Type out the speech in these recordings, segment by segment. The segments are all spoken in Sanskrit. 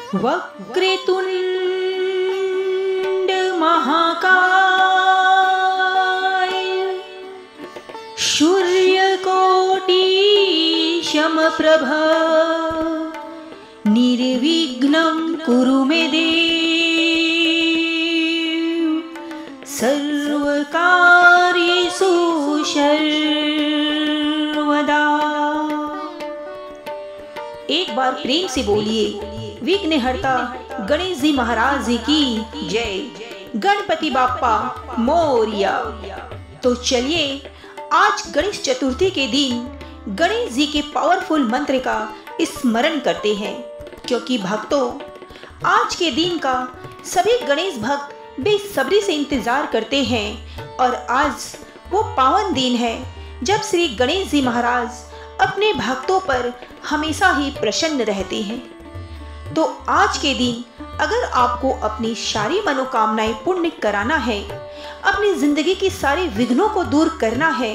वक्रतुंड महाकाय सूर्यकोटि समप्रभ निर्विघ्नं कुरु मे देव सर्वकार्येषु सर्वदा। एक बार प्रेम से बोलिए विघ्नहर्ता गणेश जी महाराज जी की जय। गणपति बाप्पा मोरिया। तो चलिए आज गणेश चतुर्थी के दिन गणेश जी के पावरफुल मंत्र का स्मरण करते हैं, क्योंकि भक्तों आज के दिन का सभी गणेश भक्त बेसब्री से इंतजार करते हैं और आज वो पावन दिन है जब श्री गणेश जी महाराज अपने भक्तों पर हमेशा ही प्रसन्न रहते हैं। तो आज के दिन अगर आपको अपनी सारी मनोकामनाएं पूर्ण कराना है, अपनी जिंदगी की सारे विघ्नों को दूर करना है,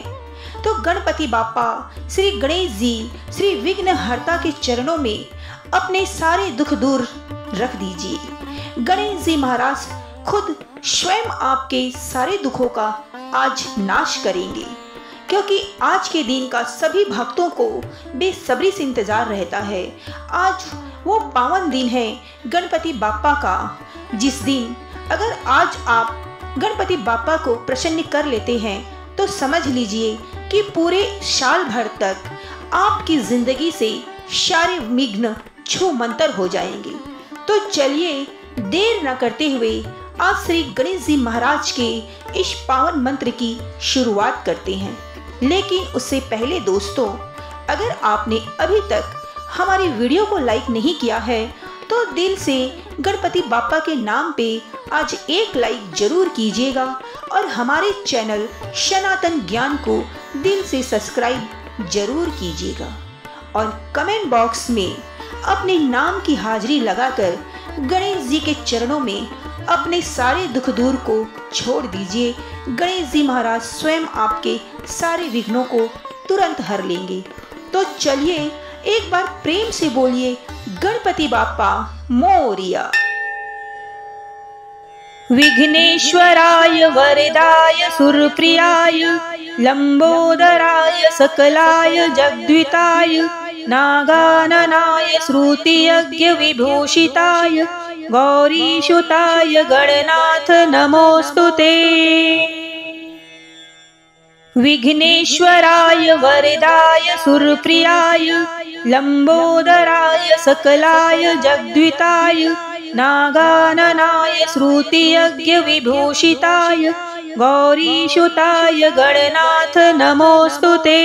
तो गणपति बाप्पा श्री गणेश जी श्री विघ्नहर्ता के चरणों में अपने सारे दुख दूर रख दीजिए। गणेश जी महाराज खुद स्वयं आपके सारे दुखों का आज नाश करेंगे, क्योंकि आज के दिन का सभी भक्तों को बेसब्री से इंतजार रहता है। आज वो पावन दिन है गणपति बाप्पा का, जिस दिन अगर आज आप गणपति बाप्पा को प्रसन्न कर लेते हैं तो समझ लीजिए कि पूरे साल भर तक आपकी जिंदगी से सारे विघ्न छूमंतर हो जाएंगे। तो चलिए देर न करते हुए आज श्री गणेश जी महाराज के इस पावन मंत्र की शुरुआत करते हैं। लेकिन उससे पहले दोस्तों, अगर आपने अभी तक हमारी वीडियो को लाइक नहीं किया है तो दिल से गणपति बाप्पा के नाम पे आज एक लाइक जरूर कीजिएगा और हमारे चैनल सनातन ज्ञान को दिल से सब्सक्राइब जरूर कीजिएगा और कमेंट बॉक्स में अपने नाम की हाजिरी लगाकर गणेश जी के चरणों में अपने सारे दुख दूर को छोड़ दीजिए। गणेश जी महाराज स्वयं आपके सारे विघ्नों को तुरंत हर लेंगे। तो चलिए एक बार प्रेम से बोलिए गणपति बाप्पा मोरिया। विघ्नेश्वराय वरदाय सुरप्रियाय लंबोदराय सकलाय जगद्विताय नागाननाय श्रुतियज्ञ विभूषिताय गौरीसुताय गणनाथ नमोस्तुते। विघ्नेश्वराय वरदाय सुरप्रियाय लंबोदराय सकलाय जगद्विताय नागाननाय श्रुतियज्ञ विभूषिताय गौरीसुताय गणनाथ नमोस्तुते।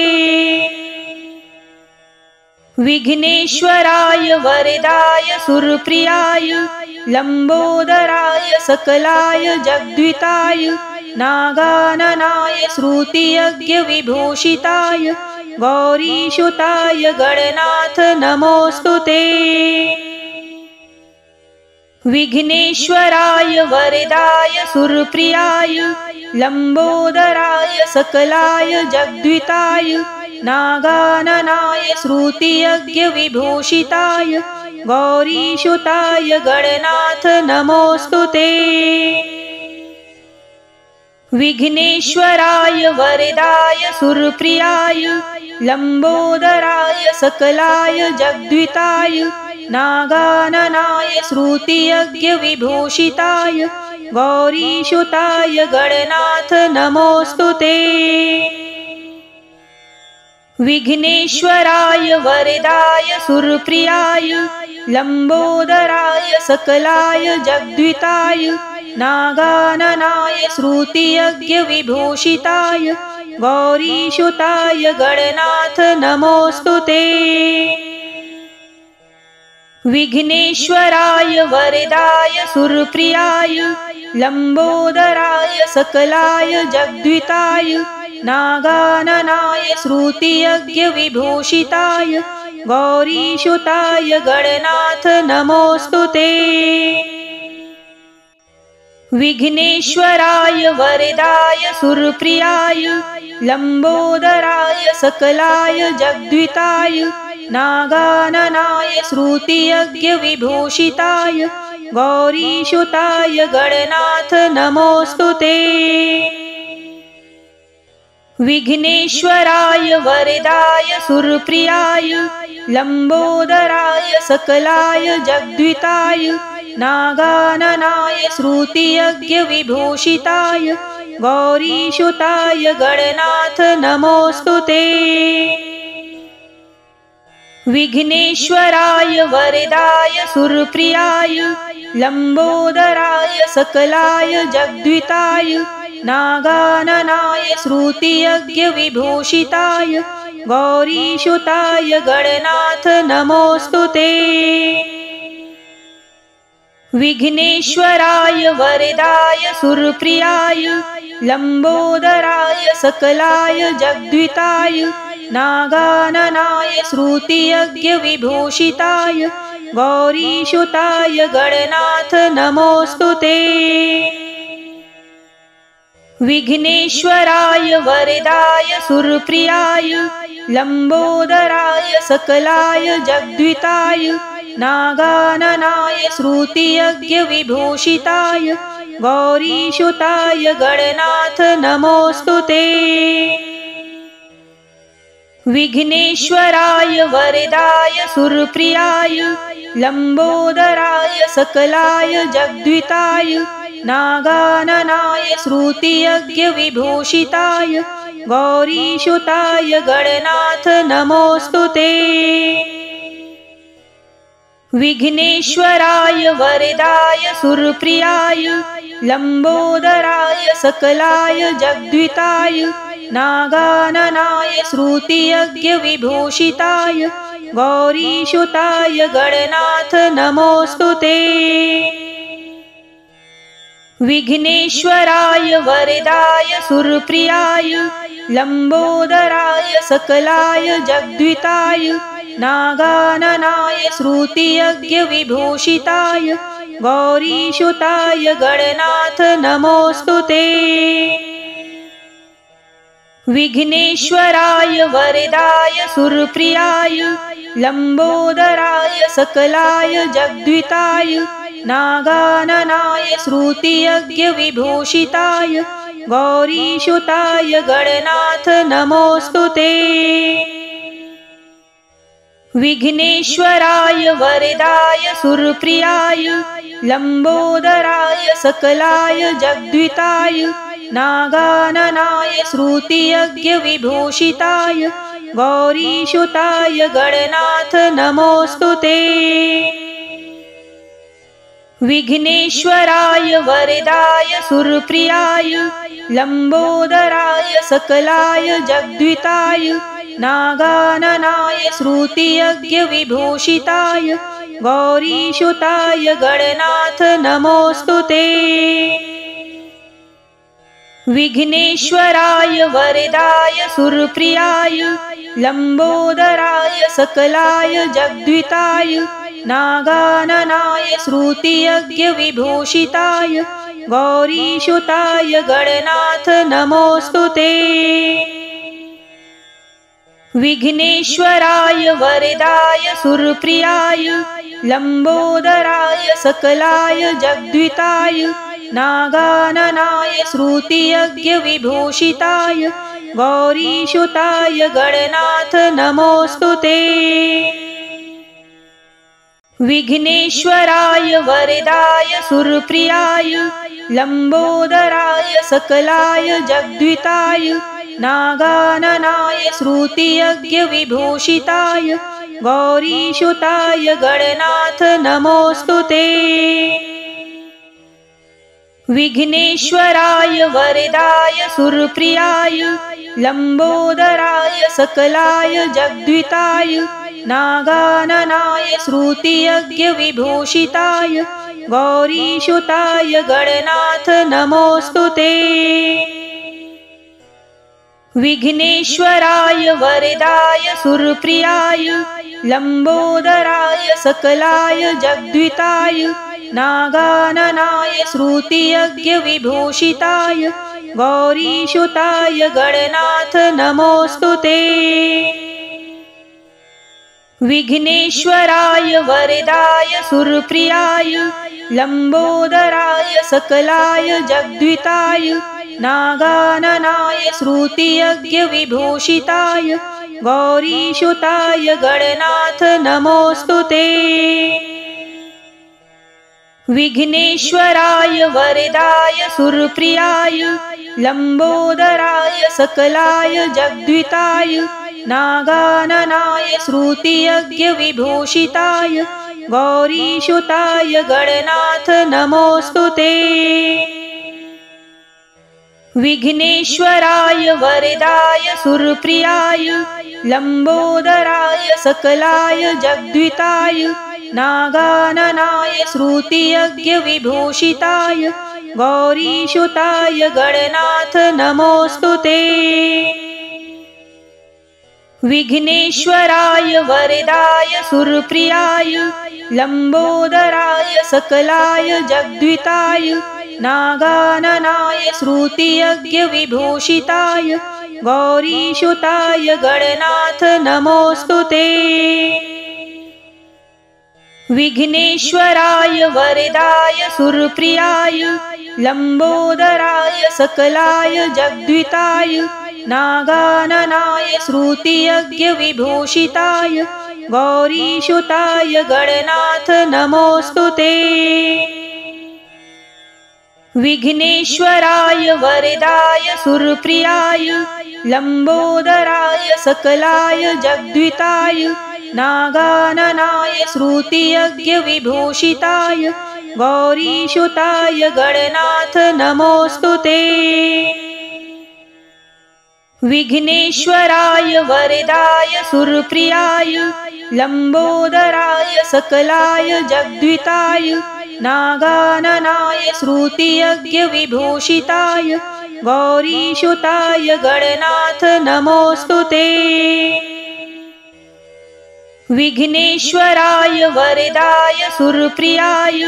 विघ्नेश्वराय वरदाय सुरप्रियाय लंबोदराय सकलाय जगद्विताय नागाननाय श्रुतियज्ञ विभूषिताय गौरीसुताय गणनाथ नमोस्तुते। विघ्नेश्वराय वरदाय सुरप्रियाय लंबोदराय सकलाय जगद्विताय नागाननाय श्रुतियज्ञ विभूषिताय गौरीसुताय गणनाथ नमोस्तुते। विघ्नेश्वराय वरदाय सुरप्रियाय लंबोदराय सकलाय जगद्विताय नागाननाय श्रुतियज्ञ विभूषिताय गौरीसुताय गणनाथ नमोस्तुते। विघ्नेश्वराय वरदाय सुरप्रियाय लंबोदराय सकलाय जगद्विताय नागाननाय श्रुतियज्ञ विभूषिताय गौरीसुताय गणनाथ नमोस्तुते। विघ्नेश्वराय वरदाय सुरप्रियाय लंबोदराय सकलाय जगद्विताय नागाननाय श्रुतियज्ञ विभूषिताय गौरीसुताय गणनाथ नमोस्तुते। विघ्नेश्वराय वरदाय सुरप्रियाय लंबोदराय सकलाय जगद्विताय नागाननाय श्रुतियज्ञविभूषिताय गौरीसुताय गणनाथ नमोऽस्तु ते। विघ्नेश्वराय वरदाय सुरप्रियाय लंबोदराय सकलाय जगद्विताय नागाननाय श्रुतियज्ञविभूषिताय गौरीसुताय गणनाथ नमोऽस्तु ते। विघ्नेश्वराय वरदाय सुरप्रियाय लंबोदराय सकलाय जगद्विताय नागाननाय श्रुतियज्ञविभूषिताय गौरीसुताय गणनाथ नमोऽस्तु ते। विघ्नेश्वराय वरदाय सुरप्रियाय लंबोदराय सकलाय जगद्विताय नागाननाय श्रुतियज्ञविभूषिताय गौरीसुताय गणनाथ नमोऽस्तु ते। विघ्नेश्वराय वरदाय सुरप्रियाय लंबोदराय सकलाय जगद्विताय नागाननाय श्रुतियज्ञविभूषिताय गौरीसुताय गणनाथ नमोऽस्तु ते। विघ्नेश्वराय वरदाय सुरप्रियाय लंबोदराय सकलाय जगद्विताय नागाननाय श्रुतियज्ञविभूषिताय गौरीसुताय गणनाथ नमोऽस्तु ते। विघ्नेश्वराय वरदाय सुरप्रियाय लंबोदराय सकलाय जगद्विताय नागाननाय श्रुतियज्ञविभूषिताय गौरीसुताय गणनाथ नमोऽस्तु ते। विघ्नेश्वराय वरदाय सुरप्रियाय लंबोदराय सकलाय जगद्विताय नागाननाय श्रुतियज्ञविभूषिताय गौरीसुताय गणनाथ नमोऽस्तु ते। विघ्नेश्वराय वरदाय सुरप्रियाय लंबोदराय सकलाय जगद्विताय नागाननाय श्रुतियज्ञविभूषिताय गौरीसुताय गणनाथ नमोऽस्तु ते। विघ्नेश्वराय वरदाय सुरप्रियाय लंबोदराय सकलाय जगद्विताय नागाननाय श्रुतियज्ञविभूषिताय गौरीसुताय गणनाथ नमोऽस्तु ते। विघ्नेश्वराय वरदाय सुरप्रियाय लंबोदराय सकलाय जगद्विताय नागाननाय श्रुतियज्ञविभूषिताय गौरीसुताय गणनाथ नमोऽस्तु ते। विघ्नेश्वराय वरदाय सुरप्रियाय लंबोदराय सकलाय जगद्विताय नागाननाय श्रुतियज्ञविभूषिताय गौरीसुताय गणनाथ नमोऽस्तु ते। विघ्नेश्वराय वरदाय सुरप्रियाय लंबोदराय सकलाय जगद्विताय नागाननाय श्रुतियज्ञविभूषिताय गौरीसुताय गणनाथ नमोऽस्तु ते। विघ्नेश्वराय वरदाय सुरप्रियाय लंबोदराय सकलाय जगद्विताय नागाननाय श्रुतियज्ञविभूषिताय गौरीसुताय गणनाथ नमोऽस्तु ते। विघ्नेश्वराय वरदाय सुरप्रियाय लंबोदराय सकलाय जगद्विताय नागाननाय श्रुतियज्ञविभूषिताय गौरीसुताय गणनाथ नमोऽस्तु ते। विघ्नेश्वराय वरदाय सुरप्रियाय लंबोदराय सकलाय जगद्विताय नागाननाय श्रुतियज्ञविभूषिताय गौरीसुताय गणनाथ नमोऽस्तु ते। विघ्नेश्वराय वरदाय सुरप्रियाय लंबोदराय सकलाय जगद्विताय नागाननाय श्रुतियज्ञ विभूषिताय गौरीसुताय गणनाथ नमोस्तुते। विघ्नेश्वराय वरदाय सुरप्रियाय लंबोदराय सकलाय जगद्विताय नागाननाय श्रुतियज्ञ विभूषिताय गौरीसुताय गणनाथ नमोस्तुते। विघ्नेश्वराय वरदाय सुरप्रियाय लंबोदराय सकलाय जगद्विताय नागाननाय श्रुतियज्ञ विभूषिताय गौरीसुताय गणनाथ नमोस्तुते। विघ्नेश्वराय वरदाय सुरप्रियाय लंबोदराय सकलाय जगद्विताय नागाननाय श्रुतियज्ञ विभूषिताय गौरीसुताय गणनाथ नमोस्तुते। विघ्नेश्वराय वरदाय सुरप्रियाय लंबोदराय सकलाय जगद्विताय नागाननाय श्रुतियज्ञ विभूषिताय गौरीसुताय गणनाथ नमोस्तुते। विघ्नेश्वराय वरदाय सुरप्रियाय लंबोदराय सकलाय जगद्विताय नागाननाय श्रुतियज्ञ विभूषिताय गौरीसुताय गणनाथ नमोस्तुते। विघ्नेश्वराय वरदाय सुरप्रियाय लंबोदराय सकलाय जगद्विताय नागाननाय श्रुतियज्ञ विभूषिताय गौरीसुताय गणनाथ नमोस्तुते। विघ्नेश्वराय वरदाय सुरप्रियाय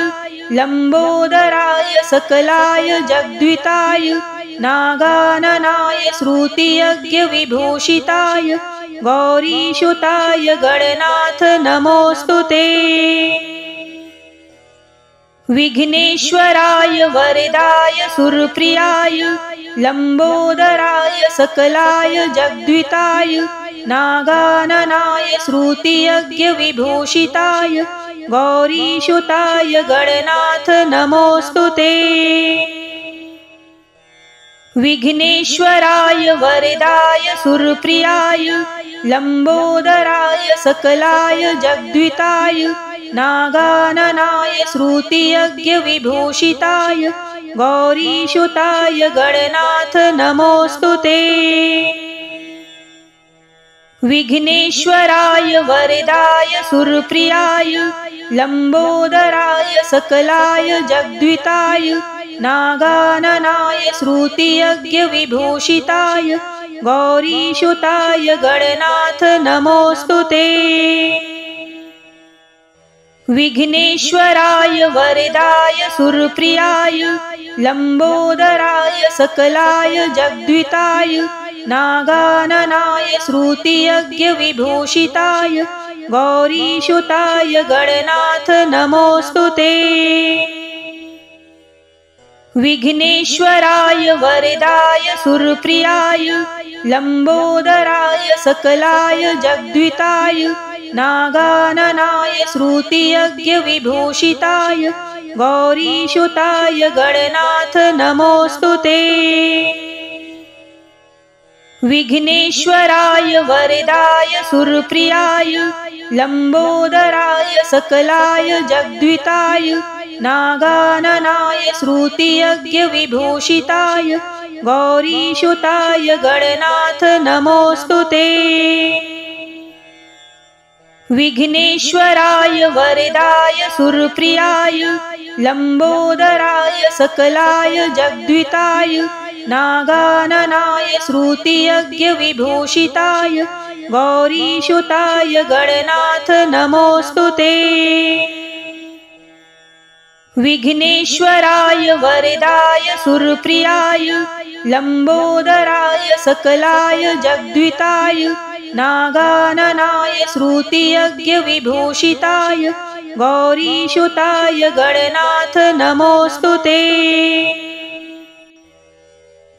लंबोदराय सकलाय जगद्विताय नागाननाय श्रुतियज्ञ विभूषिताय गौरीसुताय गणनाथ नमोस्तुते। विघ्नेश्वराय वरदाय सुरप्रियाय लंबोदराय सकलाय जगद्विताय नागाननाय श्रुतियज्ञ विभूषिताय गौरीसुताय गणनाथ नमोस्तुते। विघ्नेश्वराय वरदाय सुरप्रियाय लंबोदराय सकलाय जगद्विताय नागाननाय श्रुतियज्ञ विभूषिताय गौरीसुताय गणनाथ नमोस्तुते। विघ्नेश्वराय वरदाय सुरप्रियाय लंबोदराय सकलाय जगद्विताय नागाननाय श्रुतियज्ञ विभूषिताय गौरीसुताय गणनाथ नमोस्तुते। विघ्नेश्वराय वरदाय सुरप्रियाय लंबोदराय सकलाय जगद्विताय नागाननाय श्रुतियज्ञ विभूषिताय गौरीसुताय गणनाथ नमोस्तुते। विघ्नेश्वराय वरदाय सुरप्रियाय लंबोदराय सकलाय जगद्विताय नागाननाय श्रुतियज्ञ विभूषिताय गौरीसुताय गणनाथ नमोस्तुते। विघ्नेश्वराय वरदाय सुरप्रियाय लंबोदराय सकलाय जगद्विताय नागाननाय श्रुतियज्ञ विभूषिताय गौरीसुताय गणनाथ नमोस्तुते। विघ्नेश्वराय वरदाय सुरप्रियाय लंबोदराय सकलाय जगद्विताय नागाननाय श्रुतियज्ञ विभूषिताय गौरीसुताय गणनाथ नमोस्तुते। विघ्नेश्वराय वरदाय सुरप्रियाय लंबोदराय सकलाय जगद्विताय नागाननाय श्रुतियज्ञविभूषिताय गौरीसुताय गणनाथ नमोऽस्तु ते।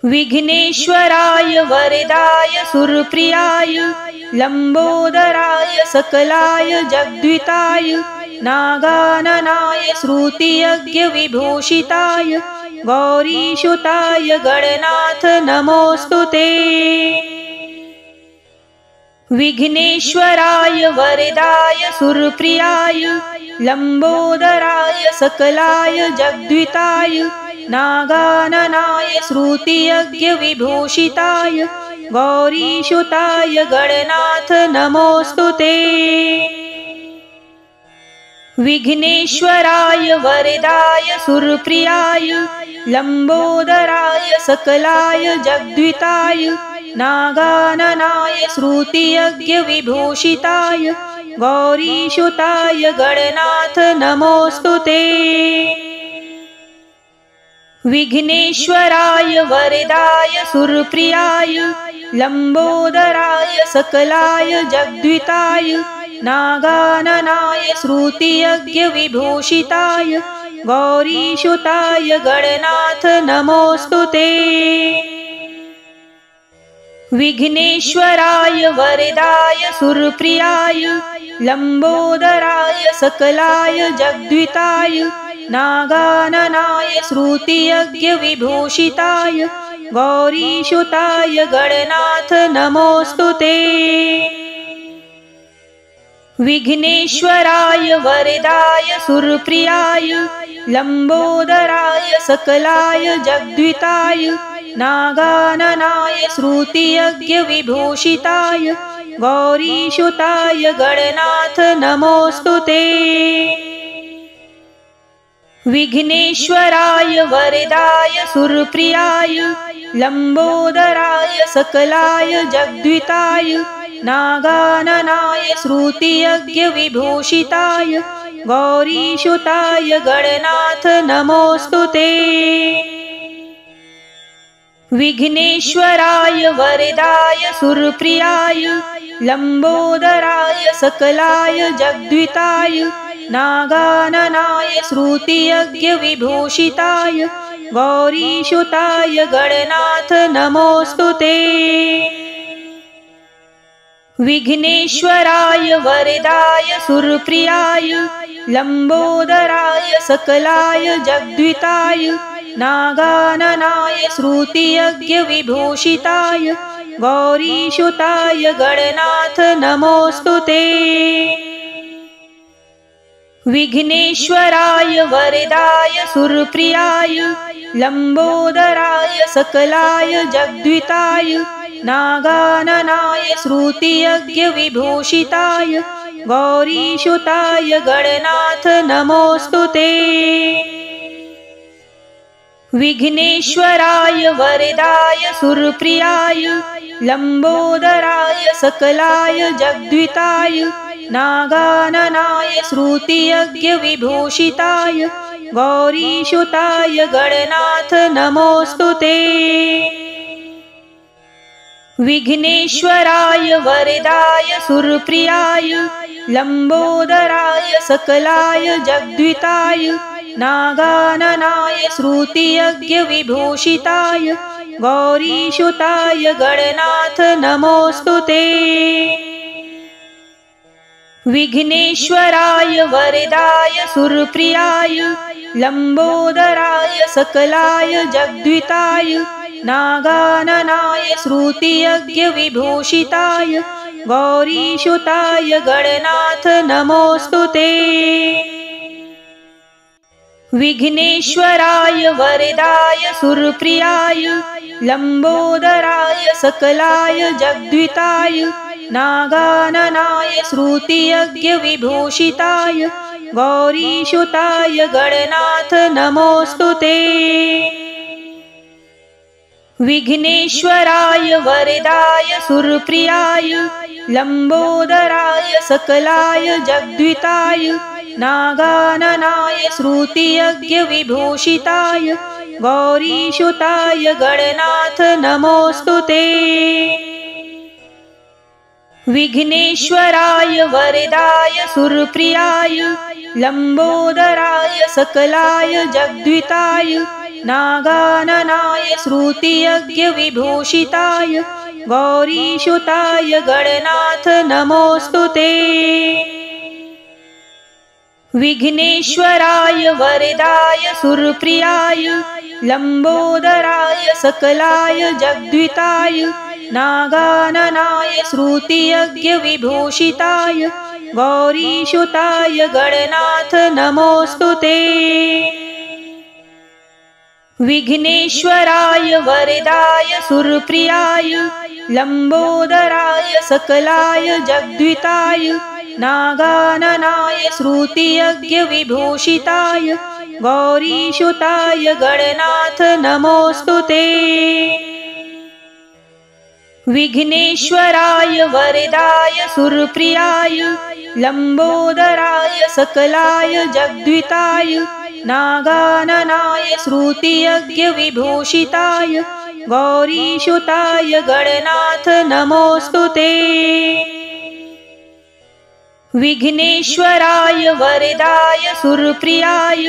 विघ्नेश्वराय वरदाय सुरप्रियाय लंबोदराय सकलाय जगद्विताय नागाननाय श्रुतियज्ञविभूषिताय गौरीसुताय गणनाथ नमोऽस्तु ते। विघ्नेश्वराय वरदाय सुरप्रियाय लंबोदराय सकलाय जगद्विताय नागाननाय श्रुतियज्ञविभूषिताय गौरीसुताय गणनाथ नमोऽस्तु ते। विघ्नेश्वराय वरदाय सुरप्रियाय लंबोदराय सकलाय जगद्विताय नागाननाय श्रुतियज्ञविभूषिताय गौरीसुताय गणनाथ नमोऽस्तु ते। विघ्नेश्वराय वरदाय सुरप्रियाय लंबोदराय सकलाय जगद्विताय नागाननाय श्रुतियज्ञविभूषिताय गौरीसुताय गणनाथ नमोऽस्तु ते। विघ्नेश्वराय वरदाय सुरप्रियाय लंबोदराय सकलाय जगद्विताय नागाननाय श्रुतियज्ञविभूषिताय गौरीसुताय गणनाथ नमोऽस्तु ते। विघ्नेश्वराय वरदाय सुरप्रियाय लंबोदराय सकलाय जगद्विताय नागाननाय श्रुतियज्ञविभूषिताय गौरीसुताय गणनाथ नमोऽस्तु ते। विघ्नेश्वराय वरदाय सुरप्रियाय लंबोदराय सकलाय जगद्विताय नागाननाय श्रुतियज्ञविभूषिताय गौरीसुताय गणनाथ नमोऽस्तु ते। विघ्नेश्वराय वरदाय सुरप्रियाय लंबोदराय सकलाय जगद्विताय नागाननाय श्रुतियज्ञविभूषिताय गौरीसुताय गणनाथ नमोऽस्तु ते। विघ्नेश्वराय वरदाय सुरप्रियाय लंबोदराय सकलाय जगद्विताय नागाननाय श्रुतियज्ञविभूषिताय गौरीसुताय गणनाथ नमोऽस्तु ते। विघ्नेश्वराय वरदाय सुरप्रियाय लंबोदराय सकलाय जगद्विताय नागाननाय श्रुतियज्ञविभूषिताय गौरीसुताय गणनाथ नमोऽस्तु ते। विघ्नेश्वराय वरदाय सुरप्रियाय लंबोदराय सकलाय जगद्विताय नागाननाय श्रुतियज्ञविभूषिताय गौरीसुताय गणनाथ नमोऽस्तु ते। विघ्नेश्वराय वरदाय सुरप्रियाय लंबोदराय सकलाय जगद्विताय नागाननाय श्रुतियज्ञविभूषिताय गौरीसुताय गणनाथ नमोऽस्तु ते। विघ्नेश्वराय वरदाय सुरप्रियाय लंबोदराय सकलाय जगद्विताय नागाननाय श्रुतियज्ञविभूषिताय गौरीसुताय गणनाथ नमोऽस्तु ते। विघ्नेश्वराय वरदाय सुरप्रियाय लंबोदराय सकलाय जगद्विताय नागाननाय श्रुतियज्ञविभूषिताय गौरीसुताय गणनाथ नमोऽस्तु ते। विघ्नेश्वराय वरदाय सुरप्रियाय लंबोदराय सकलाय जगद्विताय नागाननाय श्रुतियज्ञविभूषिताय गौरीसुताय गणनाथ नमोऽस्तु ते। विघ्नेश्वराय वरदाय सुरप्रियाय लंबोदराय सकलाय जगद्विताय नागाननाय श्रुतियज्ञ विभूषिताय गौरीसुताय गणनाथ नमोस्तुते। विघ्नेश्वराय वरदाय सुरप्रियाय लंबोदराय सकलाय जगद्विताय नागाननाय श्रुतियज्ञ विभूषिताय गौरीसुताय गणनाथ नमोस्तुते। विघ्नेश्वराय वरदाय सुरप्रियाय लंबोदराय सकलाय जगद्विताय नागाननाय श्रुतियज्ञ विभूषिताय गौरीसुताय गणनाथ नमोस्तुते। विघ्नेश्वराय वरदाय सुरप्रियाय लंबोदराय सकलाय जगद्विताय नागाननाय श्रुतियज्ञ विभूषिताय गौरीसुताय गणनाथ नमोस्तुते। विघ्नेश्वराय वरदाय सुरप्रियाय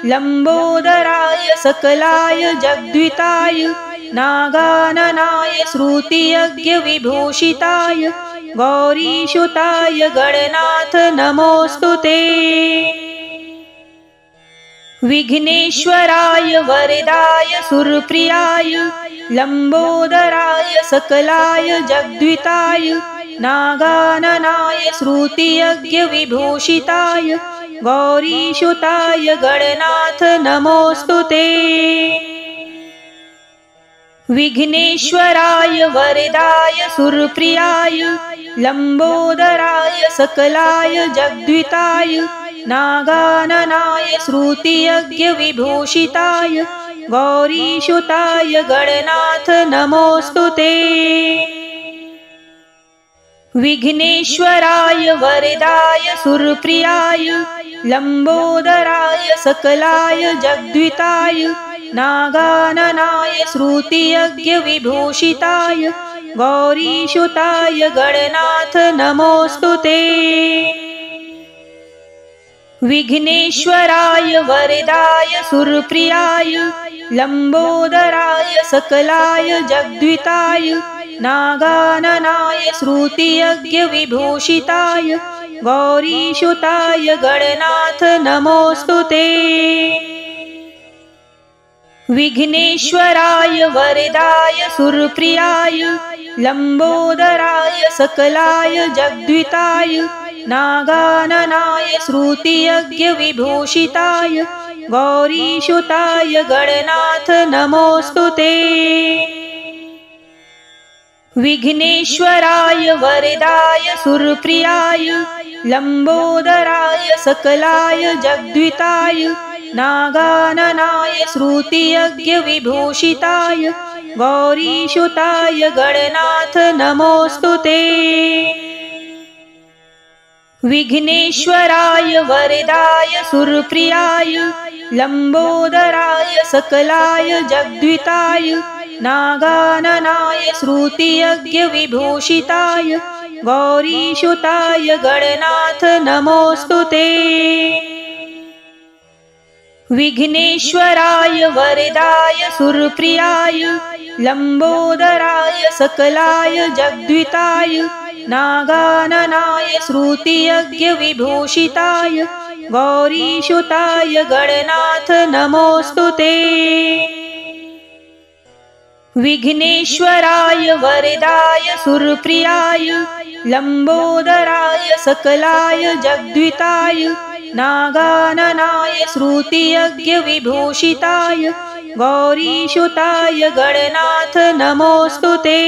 लंबोदराय सकलाय जगद्विताय नागाननाय श्रुतियज्ञ विभूषिताय गौरीसुताय गणनाथ नमोस्तुते। विघ्नेश्वराय वरदाय सुरप्रियाय लंबोदराय सकलाय जगद्विताय नागाननाय श्रुतियज्ञ विभूषिताय गौरीसुताय गणनाथ नमोस्तुते। विघ्नेश्वराय वरदाय सुरप्रियाय लंबोदराय सकलाय जगद्विताय नागाननाय श्रुतियज्ञ विभूषिताय गौरीसुताय गणनाथ नमोस्तुते। विघ्नेश्वराय वरदाय सुरप्रियाय लंबोदराय सकलाय जगद्विताय नागाननाय श्रुतियज्ञ विभूषिताय गौरीसुताय गणनाथ नमोस्तुते। विघ्नेश्वराय वरदाय सुरप्रियाय लंबोदराय सकलाय जगद्विताय नागाननाय श्रुतियज्ञ विभूषिताय गौरीसुताय गणनाथ नमोस्तुते। विघ्नेश्वराय वरदाय सुरप्रियाय लंबोदराय सकलाय जगद्विताय नागाननाय श्रुतियज्ञ विभूषिताय गौरीसुताय गणनाथ नमोस्तुते। विघ्नेश्वराय वरदाय सुरप्रियाय लंबोदराय सकलाय जगद्विताय नागाननाय श्रुतियज्ञ विभूषिताय गौरीसुताय गणनाथ नमोस्तुते। विघ्नेश्वराय वरदाय सुरप्रियाय लंबोदराय सकलाय जगद्विताय नागाननाय श्रुतियज्ञ विभूषिताय गौरीसुताय गणनाथ नमोस्तुते। विघ्नेश्वराय वरदाय सुरप्रियाय लंबोदराय सकलाय जगद्विताय नागाननाय श्रुतियज्ञ विभूषिताय गौरीसुताय गणनाथ नमोस्तुते। विघ्नेश्वराय वरदाय सुरप्रियाय लंबोदराय सकलाय जगद्विताय नागाननाय श्रुतियज्ञ विभूषिताय गौरीसुताय गणनाथ नमोस्तुते।